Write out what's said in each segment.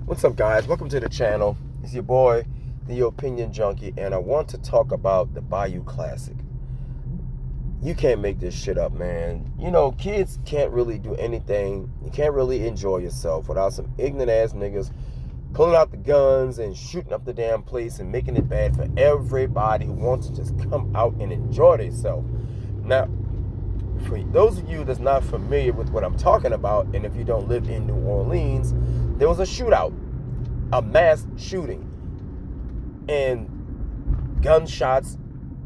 What's up, guys? Welcome to the channel. It's your boy, the Opinion Junkie, and I want to talk about the Bayou Classic. You can't make this shit up, man. You know, kids can't really do anything. You can't really enjoy yourself without some ignorant ass niggas pulling out the guns and shooting up the damn place and making it bad for everybody who wants to just come out and enjoy themselves. Now, for those of you that's not familiar with what I'm talking about, and if you don't live in New Orleans, there was a shootout, a mass shooting, and gunshots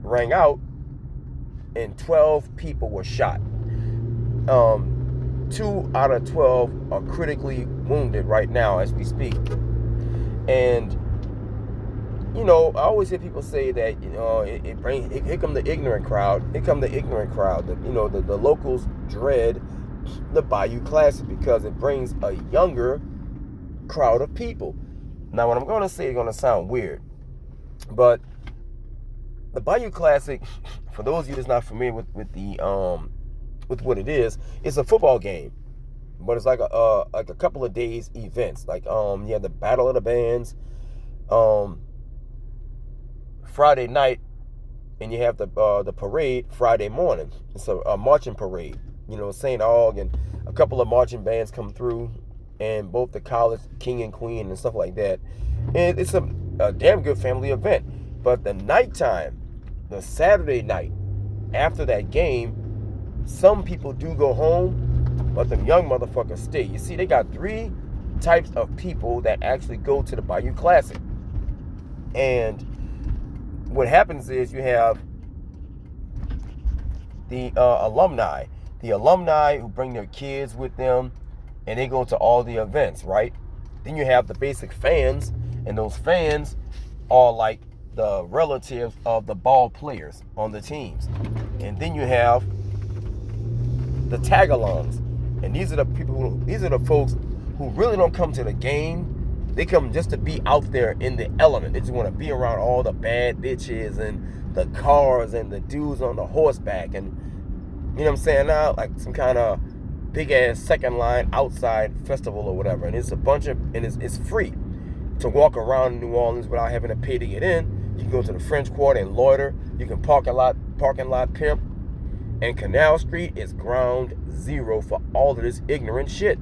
rang out, and 12 people were shot. 2 out of 12 are critically wounded right now as we speak. And you know, I always hear people say that, you know, here come the ignorant crowd. Here come the ignorant crowd. The locals dread the Bayou Classic because it brings a younger crowd of people. Now, what I'm going to say is going to sound weird, but the Bayou Classic, for those of you that's not familiar with what it is, it's a football game, but it's like a couple of days events. Like you have the Battle of the Bands, Friday night, and you have the parade Friday morning. It's a marching parade. You know, St. Aug and a couple of marching bands come through, and both the college king and queen and stuff like that. And it's a damn good family event. But the nighttime, the Saturday night, after that game, some people do go home, but them young motherfuckers stay. You see, they got 3 types of people that actually go to the Bayou Classic. And what happens is you have the alumni who bring their kids with them, and they go to all the events, right? Then you have the basic fans, and those fans are like the relatives of the ball players on the teams. And then you have the tag-alongs, and these are the folks who really don't come to the game. They come just to be out there in the element. They just want to be around all the bad bitches and the cars and the dudes on the horseback, and you know what I'm saying now, like some kind of big ass second line outside festival or whatever. And it's a bunch of, and it's free to walk around New Orleans without having to pay to get in. You can go to the French Quarter and loiter. You can parking lot pimp. And Canal Street is ground zero for all of this ignorant shit.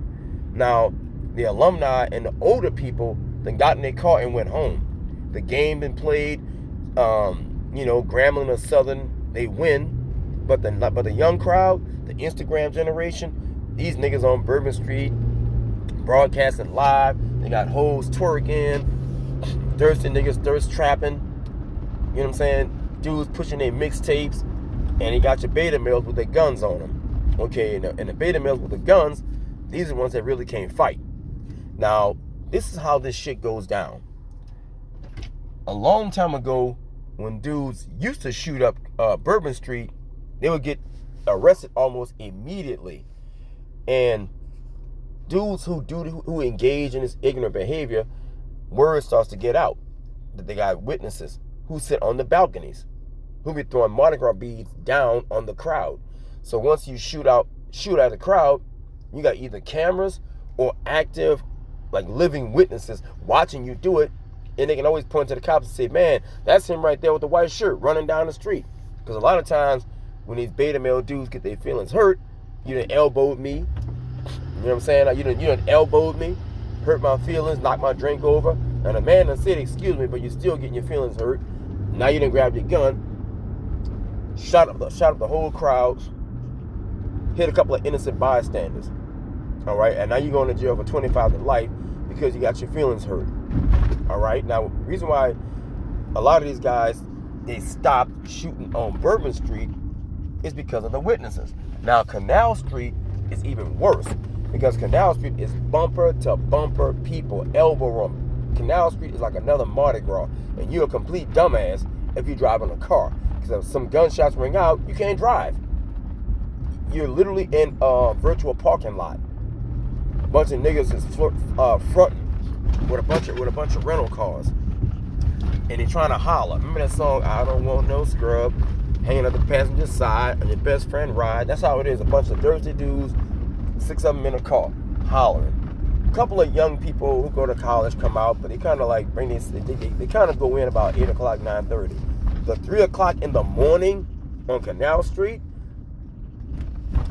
Now, the alumni and the older people then got in their car and went home. The game been played. You know, Grambling or Southern, they win. But the young crowd, the Instagram generation, these niggas on Bourbon Street broadcasting live. They got hoes twerking, thirsty niggas thirst trapping. You know what I'm saying? Dudes pushing their mixtapes, and they got your beta males with their guns on them. Okay, and the beta males with the guns, these are the ones that really can't fight. Now, this is how this shit goes down. A long time ago, when dudes used to shoot up Bourbon Street, they would get arrested almost immediately. And dudes who engage in this ignorant behavior, word starts to get out that they got witnesses who sit on the balconies, who be throwing Mardi Gras beads down on the crowd. So once you shoot at the crowd, you got either cameras or active, like living witnesses watching you do it, and they can always point to the cops and say, man, that's him right there with the white shirt running down the street. Because a lot of times when these beta male dudes get their feelings hurt, you done elbowed me. You know what I'm saying? Like, you done elbowed me, hurt my feelings, knocked my drink over, and a man done said, excuse me, but you're still getting your feelings hurt. Now you done grabbed your gun, shot up the whole crowd, hit a couple of innocent bystanders. All right, and now you're going to jail for 25 to life because you got your feelings hurt. All right, now the reason why a lot of these guys, they stopped shooting on Bourbon Street is because of the witnesses. Now Canal Street is even worse because Canal Street is bumper to bumper people, elbow room. Canal Street is like another Mardi Gras, and you're a complete dumbass if you're driving a car, because if some gunshots ring out, you can't drive. You're literally in a virtual parking lot. A bunch of niggas is fronting with a bunch of rental cars, and they're trying to holler. Remember that song, I Don't Want No Scrub, hanging at the passenger side on your best friend ride? That's how it is. A bunch of thirsty dudes, 6 of them in a car, hollering. A couple of young people who go to college come out, but they kind of like bring this. They kind of go in about 8 o'clock, 9:30. The 3 o'clock in the morning on Canal Street,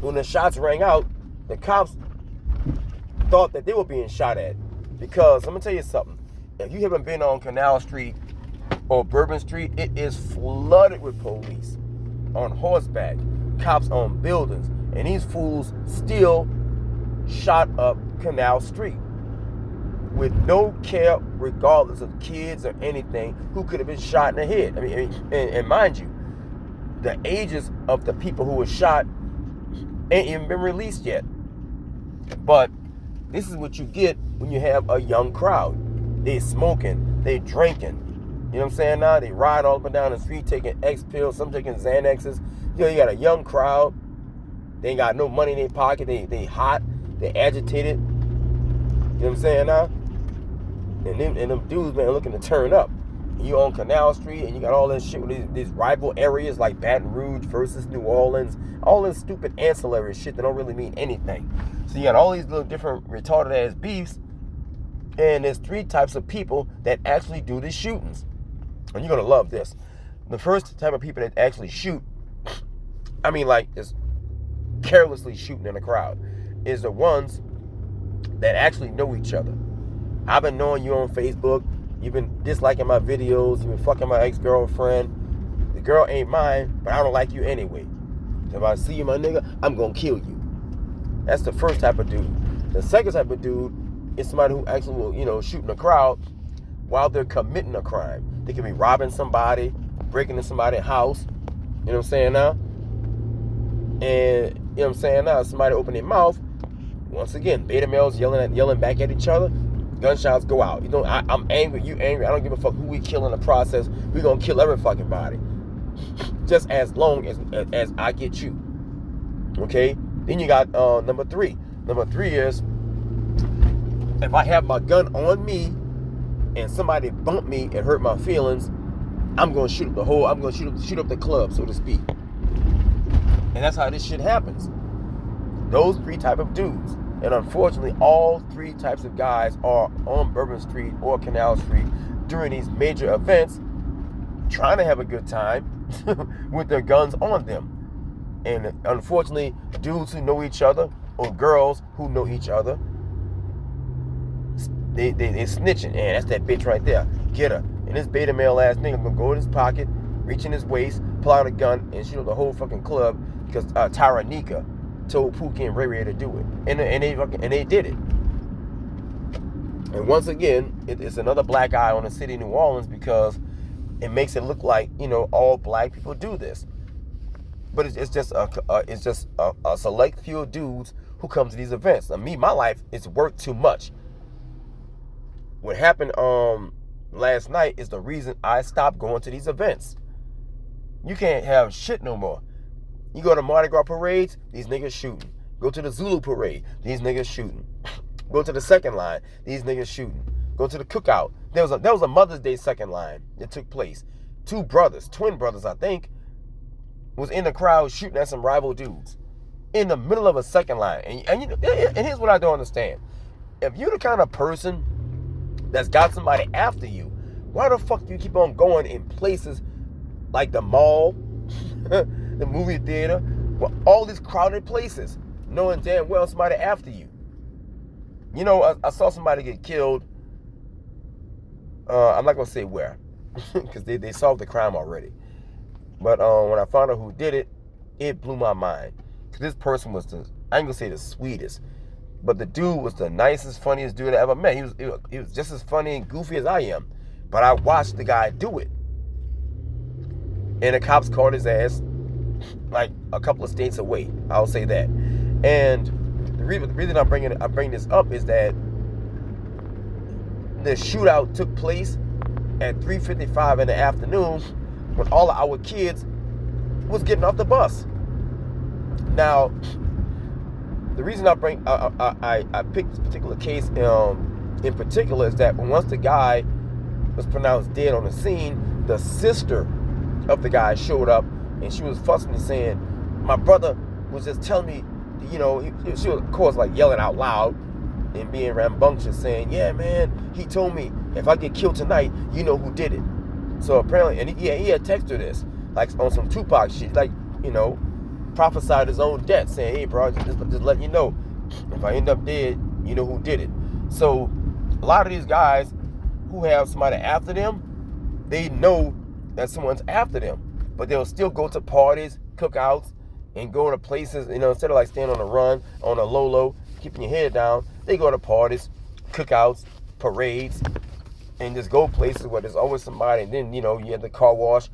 when the shots rang out, the cops thought that they were being shot at. Because I'm gonna tell you something. If you haven't been on Canal Street or Bourbon Street, it is flooded with police on horseback, cops on buildings, and these fools still shot up Canal Street with no care, regardless of kids or anything, who could have been shot in the head. I mean, and mind you, the ages of the people who were shot ain't even been released yet. But this is what you get when you have a young crowd. They smoking, they drinking. You know what I'm saying now? They ride all up and down the street taking X pills, some taking Xanaxes. You know, you got a young crowd. They ain't got no money in their pocket. They hot. They agitated. You know what I'm saying now? And them dudes, man, looking to turn up. And you on Canal Street, and you got all this shit with these rival areas like Baton Rouge versus New Orleans. All this stupid ancillary shit that don't really mean anything. So you got all these little different retarded ass beefs. And there's 3 types of people that actually do the shootings. And you're going to love this. The first type of people that actually shoot, I mean like just carelessly shooting in a crowd, is the ones that actually know each other. I've been knowing you on Facebook. You've been disliking my videos. You've been fucking my ex-girlfriend. The girl ain't mine, but I don't like you anyway. If I see you, my nigga, I'm going to kill you. That's the first type of dude. The second type of dude is somebody who actually will, you know, shoot in a crowd while they're committing a crime. They could be robbing somebody, breaking into somebody's house. You know what I'm saying now? And, you know what I'm saying now? Somebody open their mouth. Once again, beta males yelling back at each other. Gunshots go out. You know, I'm angry, you angry. I don't give a fuck who we kill in the process. We gonna kill every fucking body. Just as long as I get you. Okay? Then you got number 3. Number 3 is, if I have my gun on me and somebody bump me and hurt my feelings, I'm gonna shoot up shoot up the club, so to speak. And that's how this shit happens. Those 3 type of dudes. And unfortunately, all 3 types of guys are on Bourbon Street or Canal Street during these major events, trying to have a good time with their guns on them. And unfortunately, dudes who know each other or girls who know each other, they snitching. And that's that bitch right there. Get her. And this beta male ass nigga gonna go in his pocket, reach in his waist, pull out a gun, and shoot up the whole fucking club because Tyranika told Pookie and Ray Ray to do it. And they did it. And once again, it's another black eye on the city of New Orleans because it makes it look like, you know, all black people do this. But it's just a select few dudes who come to these events. Now, my life is worth too much. What happened last night is the reason I stopped going to these events. You can't have shit no more. You go to Mardi Gras parades, these niggas shooting. Go to the Zulu parade, these niggas shooting. Go to the second line, these niggas shooting. Go to the cookout. There was a Mother's Day second line that took place. 2 brothers, twin brothers, I think, was in the crowd shooting at some rival dudes in the middle of a second line. And here's what I don't understand. If you're the kind of person that's got somebody after you, why the fuck do you keep on going in places like the mall, the movie theater, all these crowded places, knowing damn well somebody after you? You know, I saw somebody get killed. I'm not going to say where, because they solved the crime already. But when I found out who did it, it blew my mind. Because this person was I ain't going to say the sweetest, but the dude was the nicest, funniest dude I ever met. He was just as funny and goofy as I am. But I watched the guy do it. And the cops caught his ass like a couple of states away. I'll say that. And the reason I bring this up is that the shootout took place at 3:55 in the afternoon when all of our kids was getting off the bus. Now, the reason I picked this particular case in particular is that once the guy was pronounced dead on the scene, the sister of the guy showed up and she was fussing and saying, my brother was just telling me, you know, she was of course like yelling out loud, and being rambunctious, saying, yeah, man, he told me if I get killed tonight, you know who did it. So apparently, and he had texted this, like on some Tupac shit, like, you know, prophesied his own death, saying, hey, bro, just letting you know, if I end up dead, you know who did it. So a lot of these guys who have somebody after them, they know that someone's after them, but they'll still go to parties, cookouts, and go to places, you know, instead of like staying on the run, on a low, keeping your head down, they go to parties, cookouts, parades, and just go places where there's always somebody, and then, you know, you at the car wash,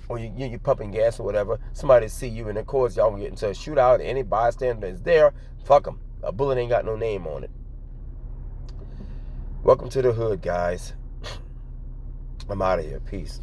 or you're pumping gas or whatever, somebody see you, and of course y'all get into a shootout, any bystander is there, fuck them. A bullet ain't got no name on it. Welcome to the hood, guys. I'm out of here. Peace.